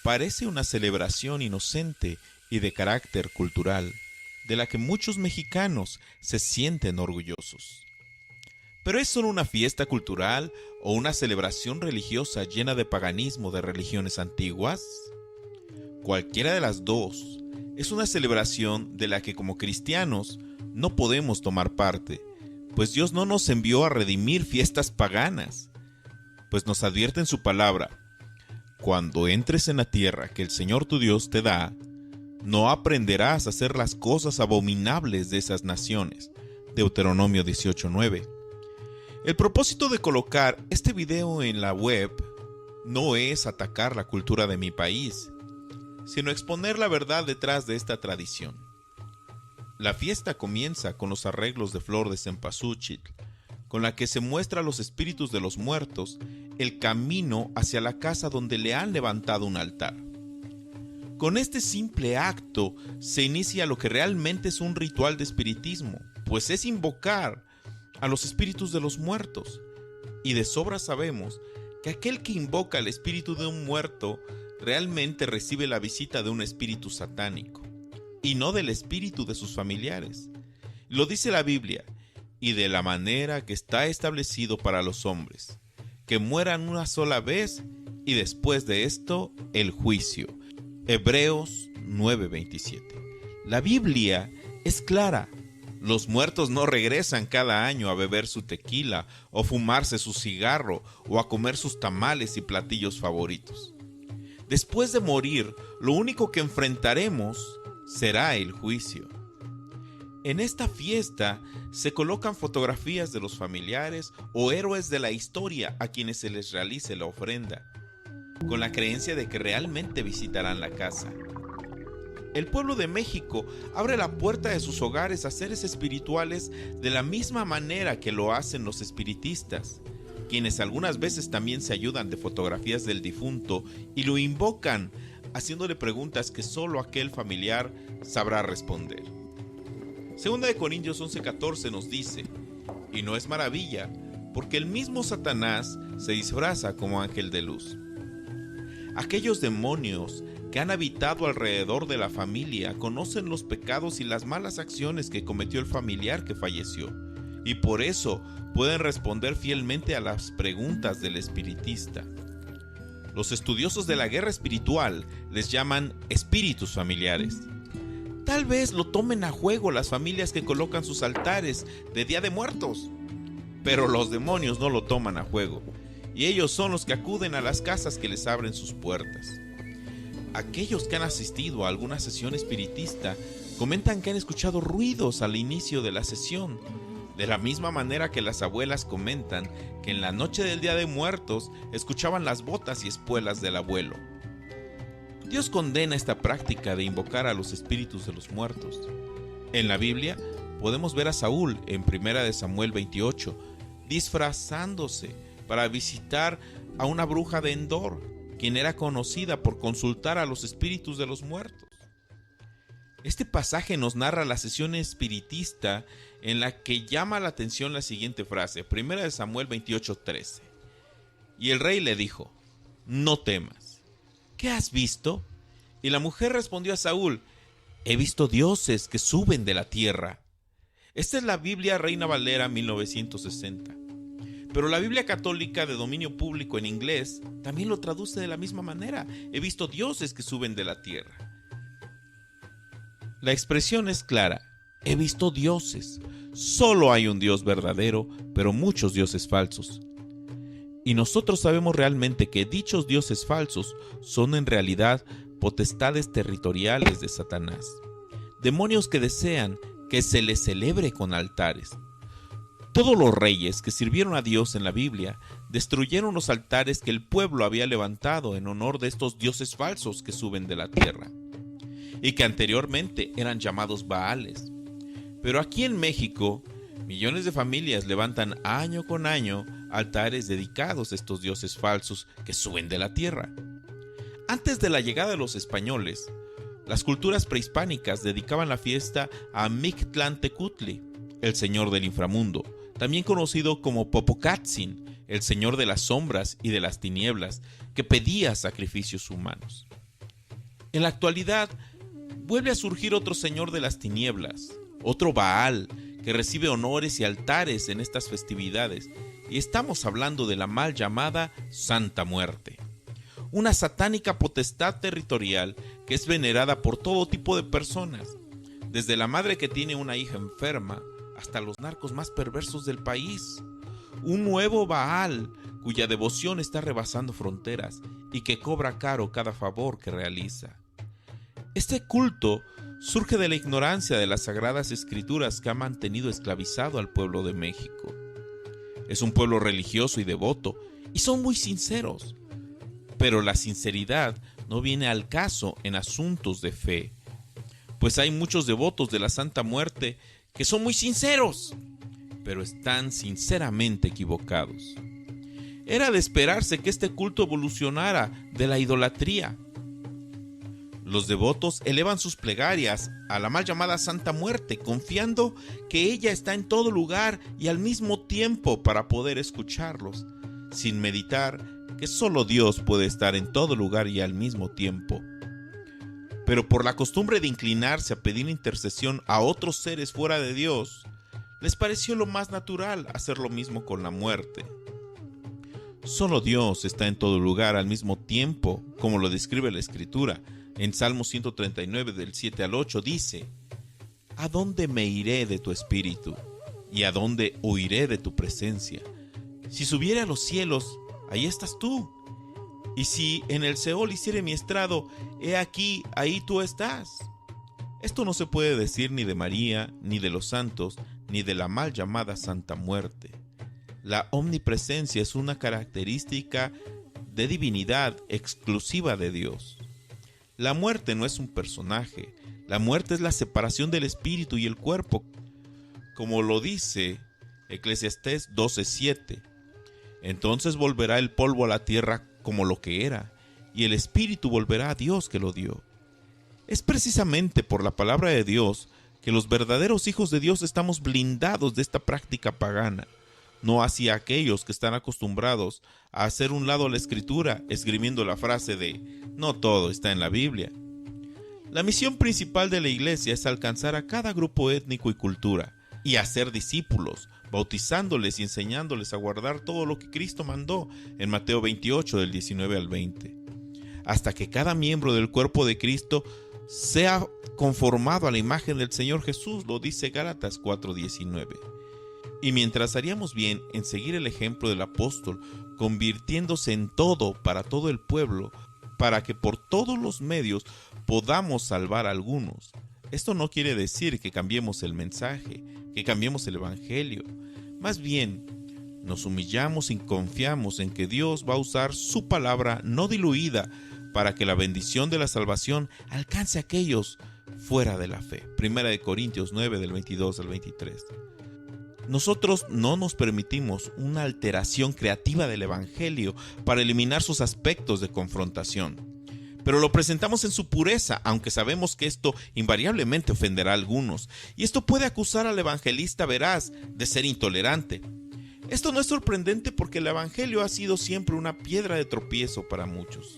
parece una celebración inocente y de carácter cultural, de la que muchos mexicanos se sienten orgullosos. ¿Pero es solo una fiesta cultural o una celebración religiosa llena de paganismo de religiones antiguas? Cualquiera de las dos es una celebración de la que como cristianos no podemos tomar parte, pues Dios no nos envió a redimir fiestas paganas, pues nos advierte en su palabra: cuando entres en la tierra que el Señor tu Dios te da, no aprenderás a hacer las cosas abominables de esas naciones. Deuteronomio 18:9. El propósito de colocar este video en la web no es atacar la cultura de mi país, sino exponer la verdad detrás de esta tradición. La fiesta comienza con los arreglos de flor de cempasúchil, con la que se muestra a los espíritus de los muertos el camino hacia la casa donde le han levantado un altar. Con este simple acto se inicia lo que realmente es un ritual de espiritismo, pues es invocar a los espíritus de los muertos. Y de sobra sabemos que aquel que invoca al espíritu de un muerto realmente recibe la visita de un espíritu satánico, y no del espíritu de sus familiares. Lo dice la Biblia: y de la manera que está establecido para los hombres, que mueran una sola vez, y después de esto, el juicio. Hebreos 9:27. La Biblia es clara: los muertos no regresan cada año a beber su tequila, o fumarse su cigarro, o a comer sus tamales y platillos favoritos. Después de morir, lo único que enfrentaremos será el juicio. En esta fiesta se colocan fotografías de los familiares o héroes de la historia a quienes se les realice la ofrenda, con la creencia de que realmente visitarán la casa. El pueblo de México abre la puerta de sus hogares a seres espirituales de la misma manera que lo hacen los espiritistas, quienes algunas veces también se ayudan de fotografías del difunto y lo invocan, haciéndole preguntas que solo aquel familiar sabrá responder. Segunda de Corintios 11:14 nos dice: y no es maravilla, porque el mismo Satanás se disfraza como ángel de luz. Aquellos demonios que han habitado alrededor de la familia conocen los pecados y las malas acciones que cometió el familiar que falleció, y por eso pueden responder fielmente a las preguntas del espiritista. Los estudiosos de la guerra espiritual les llaman espíritus familiares. Tal vez lo tomen a juego las familias que colocan sus altares de Día de Muertos, pero los demonios no lo toman a juego, y ellos son los que acuden a las casas que les abren sus puertas. Aquellos que han asistido a alguna sesión espiritista comentan que han escuchado ruidos al inicio de la sesión, de la misma manera que las abuelas comentan que en la noche del Día de Muertos escuchaban las botas y espuelas del abuelo. Dios condena esta práctica de invocar a los espíritus de los muertos. En la Biblia podemos ver a Saúl en 1 Samuel 28 disfrazándose para visitar a una bruja de Endor, quien era conocida por consultar a los espíritus de los muertos. Este pasaje nos narra la sesión espiritista en la que llama la atención la siguiente frase, 1 Samuel 28:13. Y el rey le dijo: no temas. ¿Qué has visto? Y la mujer respondió a Saúl: he visto dioses que suben de la tierra. Esta es la Biblia Reina Valera 1960. Pero la Biblia católica de dominio público en inglés también lo traduce de la misma manera: he visto dioses que suben de la tierra. La expresión es clara: he visto dioses. Solo hay un Dios verdadero, pero muchos dioses falsos. Y nosotros sabemos realmente que dichos dioses falsos son en realidad potestades territoriales de Satanás, demonios que desean que se les celebre con altares. Todos los reyes que sirvieron a Dios en la Biblia destruyeron los altares que el pueblo había levantado en honor de estos dioses falsos que suben de la tierra, y que anteriormente eran llamados Baales. Pero aquí en México, millones de familias levantan año con año altares dedicados a estos dioses falsos que suben de la tierra. Antes de la llegada de los españoles, las culturas prehispánicas dedicaban la fiesta a Mictlantecutli, el señor del inframundo, también conocido como Popocatzin, el señor de las sombras y de las tinieblas, que pedía sacrificios humanos. En la actualidad, vuelve a surgir otro señor de las tinieblas, otro Baal, que recibe honores y altares en estas festividades, y estamos hablando de la mal llamada Santa Muerte, una satánica potestad territorial que es venerada por todo tipo de personas, desde la madre que tiene una hija enferma hasta los narcos más perversos del país. Un nuevo Baal cuya devoción está rebasando fronteras y que cobra caro cada favor que realiza. Este culto surge de la ignorancia de las sagradas escrituras que ha mantenido esclavizado al pueblo de México. Es un pueblo religioso y devoto, y son muy sinceros. Pero la sinceridad no viene al caso en asuntos de fe, pues hay muchos devotos de la Santa Muerte que son muy sinceros, pero están sinceramente equivocados. Era de esperarse que este culto evolucionara de la idolatría. Los devotos elevan sus plegarias a la mal llamada Santa Muerte, confiando que ella está en todo lugar y al mismo tiempo para poder escucharlos, sin meditar que solo Dios puede estar en todo lugar y al mismo tiempo. Pero por la costumbre de inclinarse a pedir intercesión a otros seres fuera de Dios, les pareció lo más natural hacer lo mismo con la muerte. Solo Dios está en todo lugar al mismo tiempo, como lo describe la Escritura. En Salmo 139 del 7 al 8 dice: ¿A dónde me iré de tu espíritu? ¿Y a dónde huiré de tu presencia? Si subiere a los cielos, ahí estás tú. Y si en el Seol hiciere mi estrado, he aquí, ahí tú estás. Esto no se puede decir ni de María, ni de los santos, ni de la mal llamada Santa Muerte. La omnipresencia es una característica de divinidad exclusiva de Dios. La muerte no es un personaje, la muerte es la separación del espíritu y el cuerpo, como lo dice Eclesiastés 12:7. Entonces volverá el polvo a la tierra como lo que era, y el espíritu volverá a Dios que lo dio. Es precisamente por la palabra de Dios que los verdaderos hijos de Dios estamos blindados de esta práctica pagana, no hacia aquellos que están acostumbrados a hacer un lado la escritura, esgrimiendo la frase de no todo está en la Biblia. La misión principal de la iglesia es alcanzar a cada grupo étnico y cultura, y hacer discípulos, bautizándoles y enseñándoles a guardar todo lo que Cristo mandó en Mateo 28 del 19 al 20, hasta que cada miembro del cuerpo de Cristo sea conformado a la imagen del Señor Jesús, lo dice Gálatas 4:19. Y mientras haríamos bien en seguir el ejemplo del apóstol, convirtiéndose en todo para todo el pueblo, para que por todos los medios podamos salvar a algunos. Esto no quiere decir que cambiemos el mensaje, que cambiemos el evangelio. Más bien, nos humillamos y confiamos en que Dios va a usar su palabra no diluida para que la bendición de la salvación alcance a aquellos fuera de la fe. 1 Corintios 9 del 22 al 23. Nosotros no nos permitimos una alteración creativa del evangelio para eliminar sus aspectos de confrontación, pero lo presentamos en su pureza, aunque sabemos que esto invariablemente ofenderá a algunos, y esto puede acusar al evangelista veraz de ser intolerante. Esto no es sorprendente porque el evangelio ha sido siempre una piedra de tropiezo para muchos.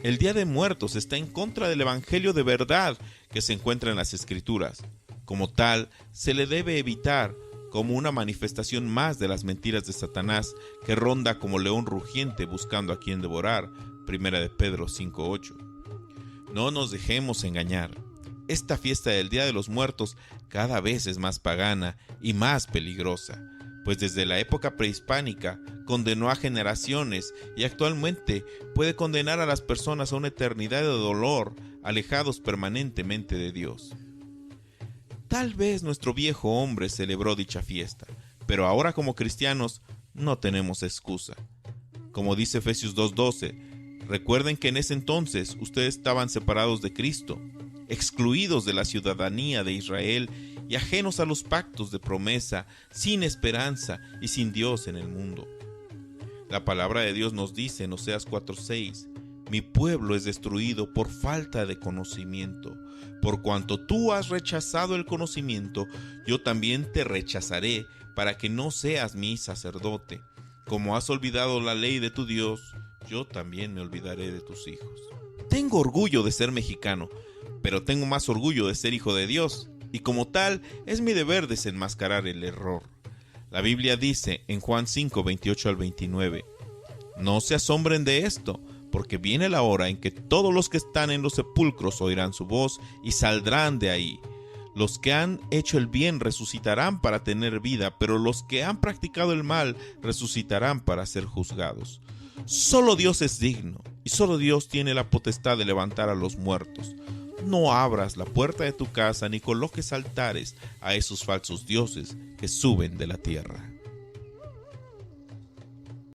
El Día de Muertos está en contra del evangelio de verdad que se encuentra en las Escrituras. Como tal, se le debe evitar como una manifestación más de las mentiras de Satanás, que ronda como león rugiente buscando a quien devorar. 1 Pedro 5:8. No nos dejemos engañar. Esta fiesta del Día de los Muertos cada vez es más pagana y más peligrosa, pues desde la época prehispánica condenó a generaciones y actualmente puede condenar a las personas a una eternidad de dolor, alejados permanentemente de Dios. Tal vez nuestro viejo hombre celebró dicha fiesta, pero ahora como cristianos no tenemos excusa. Como dice Efesios 2:12, recuerden que en ese entonces ustedes estaban separados de Cristo, excluidos de la ciudadanía de Israel y ajenos a los pactos de promesa, sin esperanza y sin Dios en el mundo. La palabra de Dios nos dice en Oseas 4:6, mi pueblo es destruido por falta de conocimiento. Por cuanto tú has rechazado el conocimiento, yo también te rechazaré para que no seas mi sacerdote. Como has olvidado la ley de tu Dios, yo también me olvidaré de tus hijos. Tengo orgullo de ser mexicano, pero tengo más orgullo de ser hijo de Dios, y como tal, es mi deber desenmascarar el error. La Biblia dice en Juan 5, 28 al 29, no se asombren de esto, porque viene la hora en que todos los que están en los sepulcros oirán su voz y saldrán de ahí. Los que han hecho el bien resucitarán para tener vida, pero los que han practicado el mal resucitarán para ser juzgados. Solo Dios es digno, y solo Dios tiene la potestad de levantar a los muertos. No abras la puerta de tu casa ni coloques altares a esos falsos dioses que suben de la tierra.